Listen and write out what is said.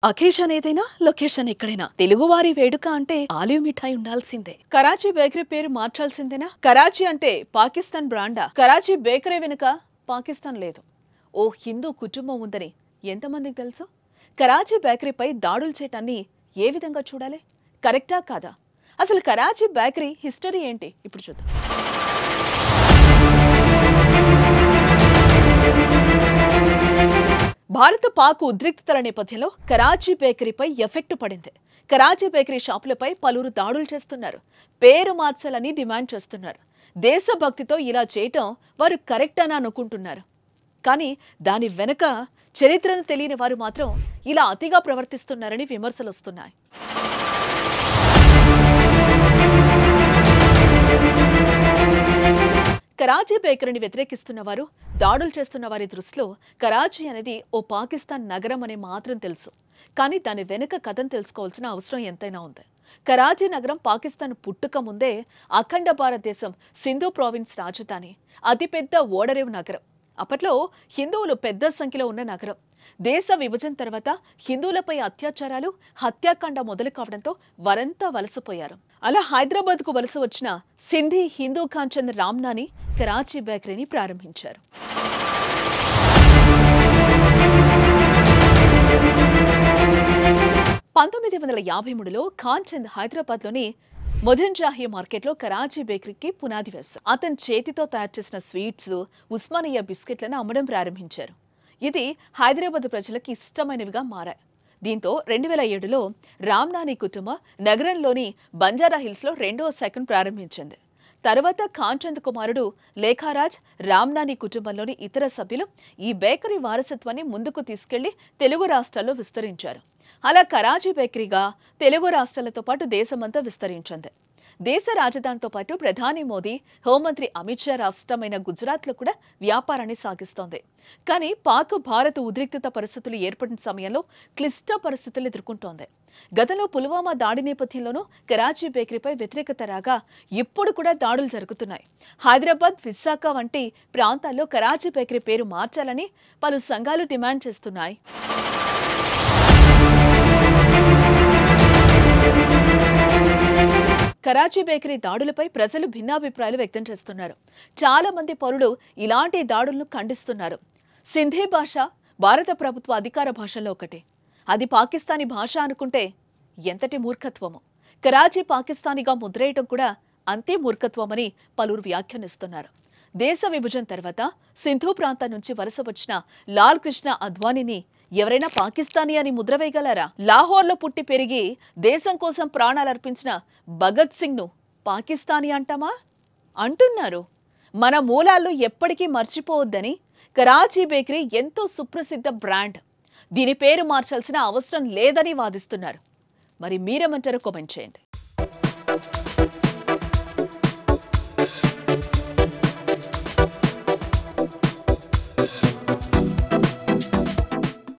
Occasion ఏదైనా location ఎక్కడైనా తెలుగువారి వేడుక అంటే ఆలివ్ మిఠాయి ఉండాల్సిందే. కరాచీ బేకరీ పేరు మార్చాల్సిందేనా? కరాచీ అంటే పాకిస్తాన్ బ్రాండా? కరాచీ బేకరీ వెనుక పాకిస్తాన్ లేదు, ఓ హిందూ కుటుంబం ఉందని ఎంతమందికి తెలుసు? కరాచీ బేకరీపై దాడులు చేయటాన్ని ఏ విధంగా చూడాలి? కరెక్టా కాదా? అసలు కరాచీ బేకరీ హిస్టరీ ఏంటి ఇప్పుడు చూద్దాం. భారత పాక్ ఉద్రిక్తతల నేపథ్యంలో కరాచీ బేకరీపై ఎఫెక్ట్ పడింది. కరాచీ బేకరీ షాపులపై పలువురు దాడులు చేస్తున్నారు, పేరు మార్చాలని డిమాండ్ చేస్తున్నారు. దేశభక్తితో ఇలా చేయటం వారు కరెక్ట్ అని అనుకుంటున్నారు. కానీ దాని వెనక చరిత్రను తెలియని వారు మాత్రం ఇలా అతిగా ప్రవర్తిస్తున్నారని విమర్శలు వస్తున్నాయి. కరాచీ బేకరీని వ్యతిరేకిస్తున్న వారు, దాడులు చేస్తున్న వారి దృష్టిలో కరాచీ అనేది ఓ పాకిస్తాన్ నగరం అని మాత్రం తెలుసు. కానీ దాని వెనుక కథను తెలుసుకోవాల్సిన అవసరం ఎంతైనా ఉంది. కరాచీ నగరం పాకిస్తాన్ పుట్టుక ముందే అఖండ భారతదేశం సింధు ప్రావిన్స్ రాజధాని, అతిపెద్ద ఓడరేవు నగరం. అప్పట్లో హిందువులు పెద్ద సంఖ్యలో ఉన్న నగరం. దేశ విభజన తర్వాత హిందువులపై అత్యాచారాలు, హత్యాకాండ మొదలు కావడంతో వారంతా వలసపోయారు. అలా హైదరాబాద్ కు వలస వచ్చిన సింధీ హిందూ కాంచంద్ రామ్నాని కరాచీ బేకరీని ప్రారంభించారు. పంతొమ్మిది 1953లో కాంచంద్ హైదరాబాద్లోని మొజంజాహి మార్కెట్లో కరాచీ బేకరీకి పునాది వేశారు. అతని చేతితో తయారు చేసిన స్వీట్స్, ఉస్మానియా బిస్కెట్లను అమ్మడం ప్రారంభించారు. ఇది హైదరాబాద్ ప్రజలకు ఇష్టమైనవిగా మారాయి. దీంతో 2007లో రామ్నాని కుటుంబం నగరంలోని బంజారా హిల్స్లో రెండో శాఖను ప్రారంభించింది. తర్వాత కాంచంద్ కుమారుడు లేఖారాజ్, రామ్నాని కుటుంబంలోని ఇతర సభ్యులు ఈ బేకరీ వారసత్వాన్ని ముందుకు తీసుకెళ్లి తెలుగు రాష్ట్రాల్లో విస్తరించారు. అలా కరాచీ బేకరీగా తెలుగు రాష్ట్రాలతో పాటు దేశమంతా విస్తరించింది. దేశ రాజధానితో పాటు ప్రధాని మోదీ, హోంమంత్రి అమిత్ షా రాష్ట్రమైన గుజరాత్లో కూడా వ్యాపారాన్ని సాగిస్తోంది. కానీ పాక్ భారత్ ఉద్రిక్తత పరిస్థితులు ఏర్పడిన సమయంలో క్లిష్ట పరిస్థితులు ఎదుర్కొంటోంది. గతంలో పుల్వామా దాడి నేపథ్యంలోనూ కరాచీ బేకరీపై వ్యతిరేకత రాగా ఇప్పుడు కూడా దాడులు జరుగుతున్నాయి. హైదరాబాద్, విశాఖ వంటి ప్రాంతాల్లో కరాచీ బేకరీ పేరు మార్చాలని పలు సంఘాలు డిమాండ్ చేస్తున్నాయి. కరాచీ బేకరీ దాడులపై ప్రజలు భిన్నాభిప్రాయాలు వ్యక్తం చేస్తున్నారు. చాలా మంది పౌరులు ఇలాంటి దాడులను ఖండిస్తున్నారు. సింధీ భాష భారత ప్రభుత్వ అధికార భాషల్లో ఒకటి. అది పాకిస్తానీ భాష అనుకుంటే ఎంతటి మూర్ఖత్వమో. కరాచీ పాకిస్తానీగా ముద్రేయటం కూడా అంతే మూర్ఖత్వమని పలువురు వ్యాఖ్యానిస్తున్నారు. దేశ విభజన తర్వాత సింధు ప్రాంతం నుంచి వలస వచ్చిన లాల్ కృష్ణ అద్వానీని ఎవరైనా పాకిస్తానీ అని ముద్ర వేయగలరా? లాహోర్లో పుట్టి పెరిగి దేశం కోసం ప్రాణాలర్పించిన భగత్ సింగ్ ను పాకిస్తానీ అంటామా? అంటున్నారు. మన మూలాల్లో ఎప్పటికీ మర్చిపోవద్దని. కరాచీ బేకరీ ఎంతో సుప్రసిద్ధ బ్రాండ్, దీని పేరు మార్చాల్సిన అవసరం లేదని వాదిస్తున్నారు. మరి మీరేమంటారో కామెంట్ చేయండి.